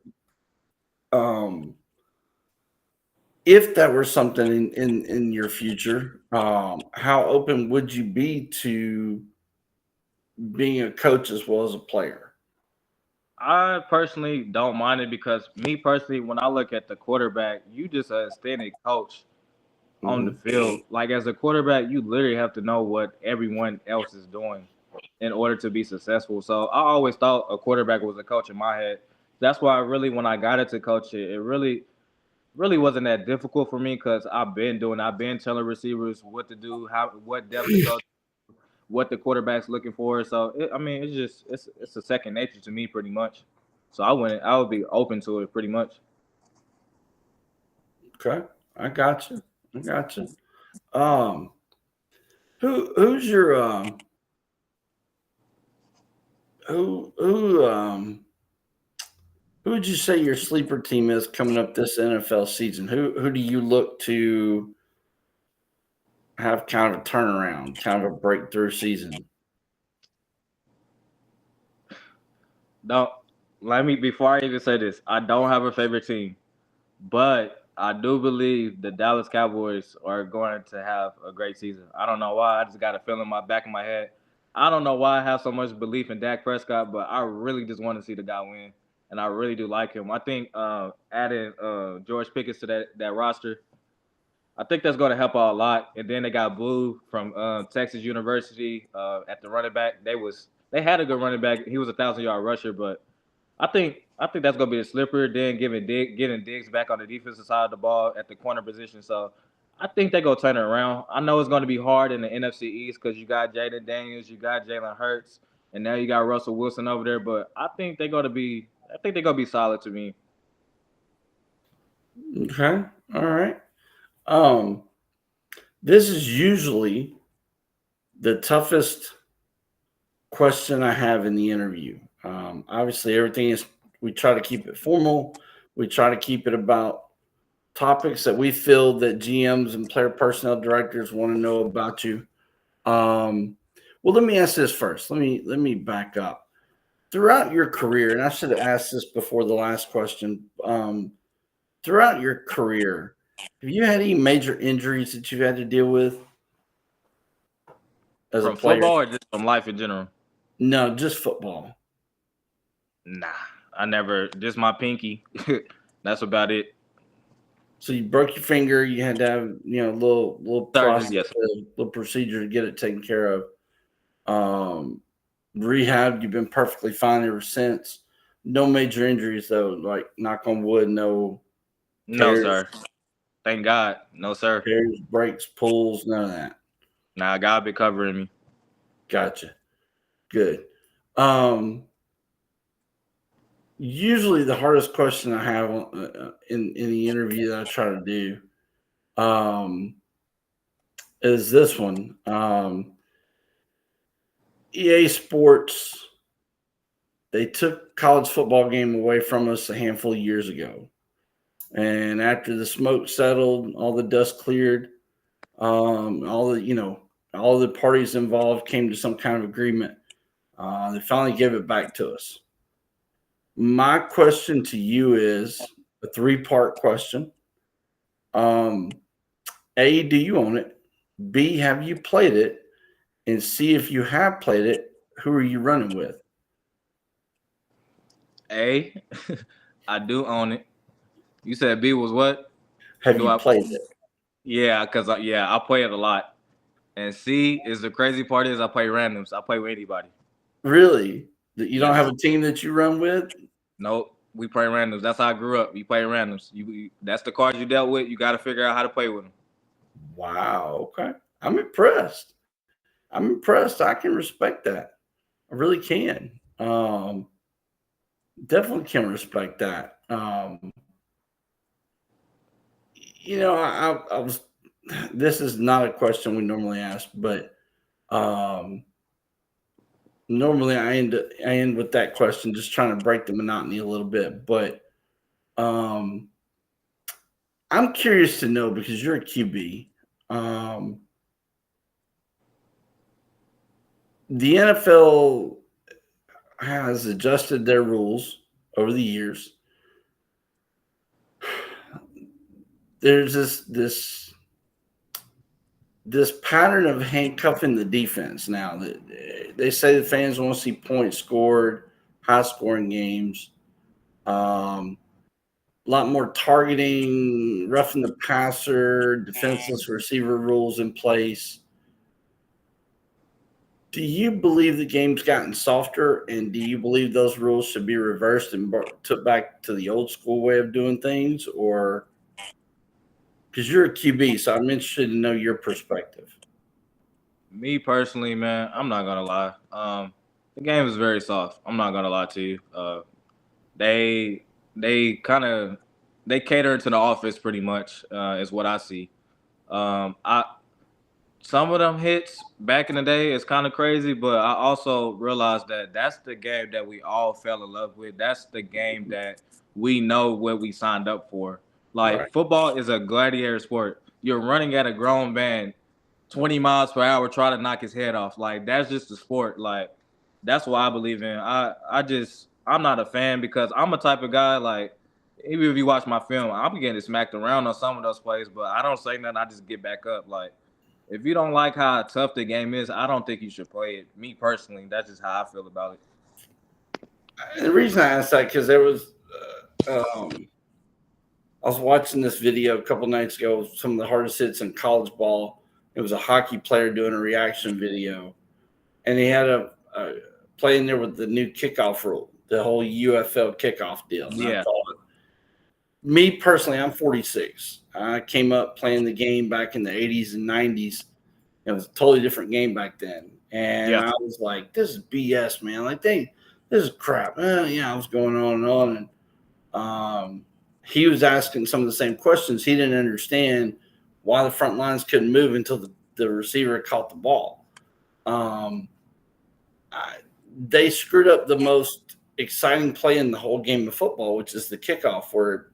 Um, if that were something in your future, how open would you be to being a coach as well as a player? I personally don't mind it because me personally, when I look at the quarterback, you just a extended coach on the Hmm. field. Like as a quarterback, you literally have to know what everyone else is doing in order to be successful. So I always thought a quarterback was a coach in my head. That's why really when I got into coaching, it really wasn't that difficult for me because I've been telling receivers what to do, how what depth to go, what the quarterback's looking for. So I mean, it's a second nature to me pretty much. So I would be open to it pretty much. Okay, I got you. I got you. Um, who's your who would you say your sleeper team is coming up this NFL season? Who do you look to have kind of a turnaround, kind of a breakthrough season? Don't let me before I even say this. I don't have a favorite team, but I do believe the Dallas Cowboys are going to have a great season. I don't know why. I just got a feeling in my back of my head. I don't know why I have so much belief in Dak Prescott, but I really just want to see the guy win, and I really do like him. I think adding George Pickens to that roster, I think that's going to help out a lot. And then they got Blue from Texas University at the running back. They had a good running back. He was 1,000 yard rusher, but I think that's gonna be a slipper. Then getting Diggs back on the defensive side of the ball at the corner position. So I think they go turn it around. I know it's gonna be hard in the NFC East because you got Jaden Daniels, you got Jalen Hurts, and now you got Russell Wilson over there. But I think they're gonna be solid to me. Okay, all right. Um, this is usually the toughest question I have in the interview. Obviously, everything is we try to keep it formal. We try to keep it about topics that we feel that GMs and player personnel directors want to know about you. Um, well, let me ask this first. Let me back up. Throughout your career, and I should have asked this before the last question. Throughout your career, have you had any major injuries that you've had to deal with as a From player? football or just from life in general? No, just football. Nah, I never. Just my pinky. That's about it. So you broke your finger. You had to have a little Surgery, process, yes. little procedure to get it taken care of. Um, Rehab. You've been perfectly fine ever since. No major injuries though. Like knock on wood, no No, tears, sir. Thank God. No, sir. breaks, pulls, none of that. Nah, God be covering me. Gotcha. Good. Um, Usually the hardest question I have in the interview that I try to do um, is this one. EA Sports, they took college football game away from us a handful of years ago. And after the smoke settled, all the dust cleared, all the parties involved came to some kind of agreement. They finally gave it back to us. My question to you is a three-part question. Um, A, do you own it? B, have you played it? And C, if you have played it, who are you running with? A, I do own it. You said B was what? Have Do you I? played it? Yeah, cause I play it a lot. And C is the crazy part is I play randoms. I play with anybody. Really? That you don't have Yes. a team that you run with? Nope. We play randoms. That's how I grew up. You play randoms. That's the cards you dealt with. You got to figure out how to play with them. Wow. Okay. I'm impressed. I'm impressed. I can respect that. I really can. Definitely can respect that. I was. This is not a question we normally ask, but um, normally I end with that question, just trying to break the monotony a little bit. But um, I'm curious to know because you're a QB. Um, the NFL has adjusted their rules over the years. There's this pattern of handcuffing the defense now. That they say the fans want to see points scored, high scoring games, a lot more targeting, roughing the passer, defenseless receiver rules in place. Do you believe the game's gotten softer, and do you believe those rules should be reversed and took back to the old school way of doing things, or because you're a QB, so I'm interested to know your perspective. Me personally, man, I'm not gonna lie. The game is very soft. I'm not gonna lie to you. They they kind of they cater to the office pretty much, is what I see. I Some of them hits back in the day is kind of crazy, but I also realized that that's the game that we all fell in love with. That's the game that we know what we signed up for. Right. Like football is a gladiator sport. You're running at a grown man 20 miles per hour trying to knock his head off. Like that's just the sport. Like that's what I believe in. I'm not a fan because I'm a type of guy like even if you watch my film, I'm getting smacked around on some of those plays, but I don't say nothing. I just get back up. Like if you don't like how tough the game is, I don't think you should play it. Me personally, that's just how I feel about it. And the reason I asked that because there was, I was watching this video a couple nights ago. Some of the hardest hits in college ball. It was a hockey player doing a reaction video, and he had a play in there with the new kickoff rule, the whole UFL kickoff deal. And I Yeah, thought, me personally, I'm 46. I came up playing the game back in the 80s and 90s. It was a totally different game back then. And yeah, I was like, this is BS, man. This is crap. I was going on and on. And he was asking some of the same questions. He didn't understand why the front lines couldn't move until the receiver caught the ball. Um, they screwed up the most exciting play in the whole game of football, which is the kickoff, where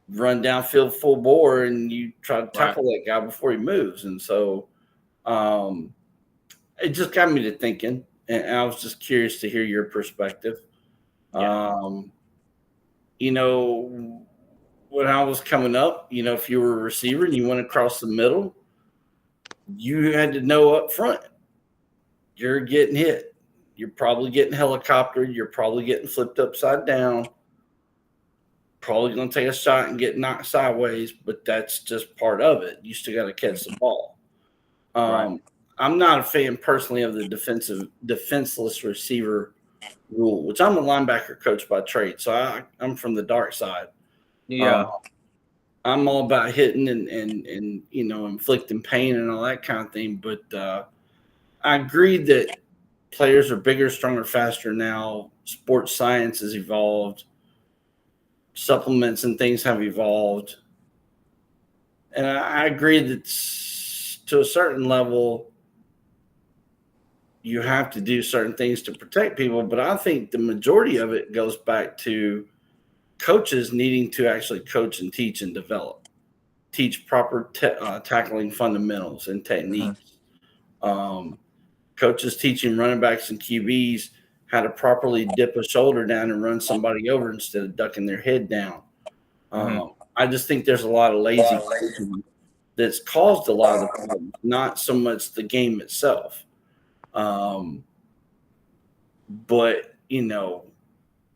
run downfield full bore and you try to right. tackle that guy before he moves. And so um, it just got me to thinking, and I was just curious to hear your perspective. Yeah, Um, you know, when I was coming up, if you were a receiver and you went across the middle, you had to know up front you're getting hit. You're probably getting helicoptered. You're probably getting flipped upside down. Probably going to take a shot and get knocked sideways, but that's just part of it. You still got to catch the ball. right. I'm not a fan personally of the defenseless receiver rule, which I'm a linebacker coach by trade, so I'm from the dark side. Uh, Yeah, I'm all about hitting and inflicting pain and all that kind of thing. But I agree that players are bigger, stronger, faster now. Sports science has evolved. Supplements and things have evolved. And I agree that to a certain level, you have to do certain things to protect people. But I think the majority of it goes back to coaches needing to actually coach and teach and develop, teach proper tackling fundamentals and hmm, techniques. Um, Coaches teaching running backs and QBs how to properly dip a shoulder down and run somebody over instead of ducking their head down. hmm, I just think there's a lot of lazy coaching that's caused a lot of the problems, not so much the game itself. Um, but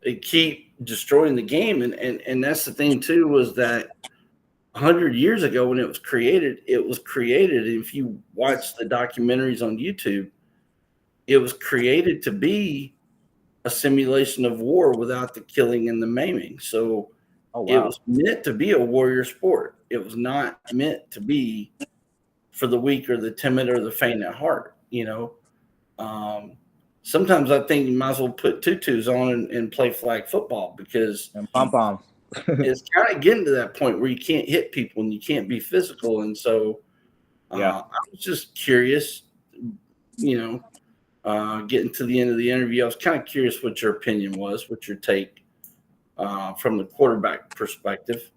it keep destroying the game, and that's the thing too, was that 100 years ago when it was created. If you watch the documentaries on YouTube, it was created to be a simulation of war without the killing and the maiming. So Oh it wow. was meant to be a warrior sport. It was not meant to be for the weak or the timid or the faint at heart. Um, sometimes I think you might as well put tutus on and play flag football because And pom poms. it's kind of getting to that point where you can't hit people and you can't be physical. And so Yeah. I was just curious, getting to the end of the interview, I was kind of curious what your opinion was, what your take from the quarterback perspective.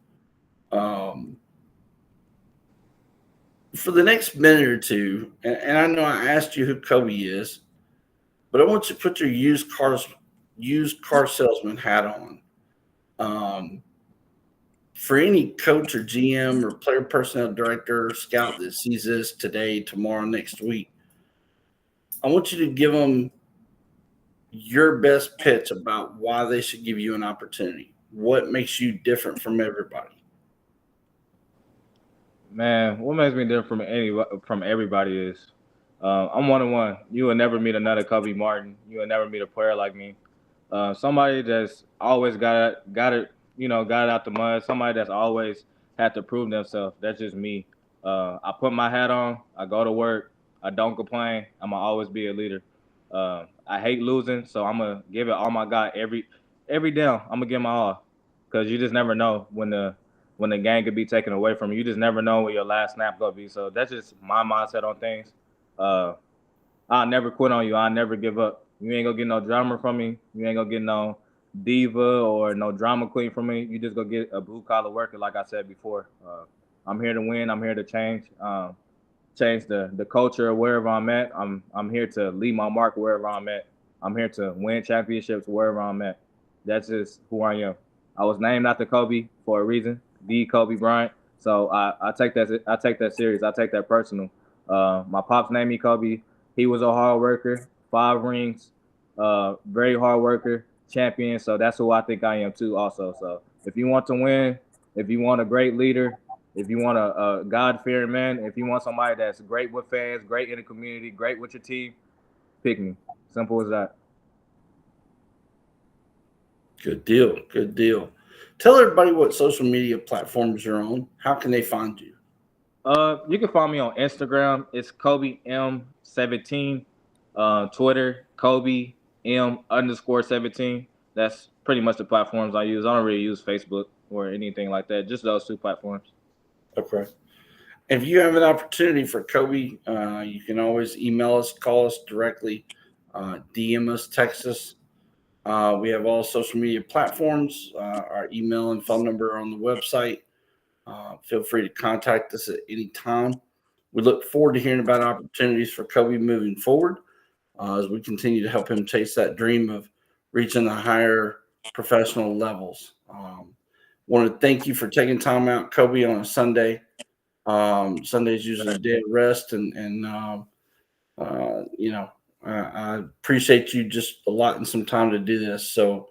For the next minute or two, and I know I asked you who Kobe is, but I want you to put your used car salesman hat on. For any coach or GM or player personnel director or scout that sees this today, tomorrow, next week, I want you to give them your best pitch about why they should give you an opportunity. What makes you different from everybody? Man, what makes me different from everybody is I'm 1-1. You will never meet another Kobe Martin. You will never meet a player like me. Somebody that's always got it out the mud. Somebody that's always had to prove themselves. That's just me. I put my hat on. I go to work. I don't complain. I'ma always be a leader. I hate losing, so I'm gonna give it all my God every down. I'm gonna give my all, cause you just never know when the game could be taken away from you. You just never know when your last snap gonna be. So that's just my mindset on things. Uh, I'll never quit on you. I'll never give up. You ain't gonna get no drama from me. You ain't gonna get no diva or no drama queen from me. You just gonna get a blue collar worker, like I said before. I'm here to win. I'm here to change the culture wherever I'm at. I'm here to leave my mark wherever I'm at. I'm here to win championships wherever I'm at. That's just who I am. I was named after Kobe for a reason, the Kobe Bryant. So I take that serious. I take that personal. My pops named me Kobe. He was a hard worker, 5 rings, very hard worker, champion. So that's who I think I am too. Also, so if you want to win, if you want a great leader, if you want a God-fearing man, if you want somebody that's great with fans, great in the community, great with your team, pick me. Simple as that. Good deal. Good deal. Tell everybody what social media platforms you're on. How can they find you? You can find me on Instagram. It's Kobe M17. Twitter, Kobe M_17. That's pretty much the platforms I use. I don't really use Facebook or anything like that. Just those 2 platforms. Okay. If you have an opportunity for Kobe, you can always email us, call us directly, DM us, text us. We have all social media platforms. Our email and phone number are on the website. Feel free to contact us at any time. We look forward to hearing about opportunities for Kobe moving forward as we continue to help him chase that dream of reaching the higher professional levels. Want to thank you for taking time out, Kobe, on a Sunday. Sunday is usually a day of rest, and I appreciate you just allotting some time to do this. So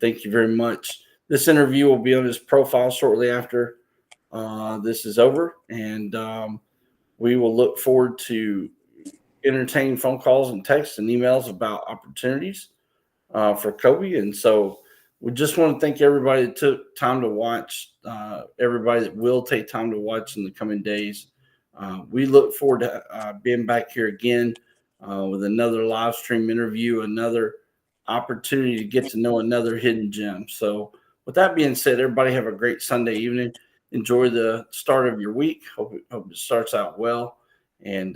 thank you very much. This interview will be on his profile shortly after this is over, and we will look forward to entertaining phone calls and texts and emails about opportunities for Kobe. And so we just want to thank everybody that took time to watch, everybody that will take time to watch in the coming days. We look forward to being back here again with another live stream interview, another opportunity to get to know another hidden gem. So with that being said, everybody have a great Sunday evening. Enjoy the start of your week. Hope it starts out well. And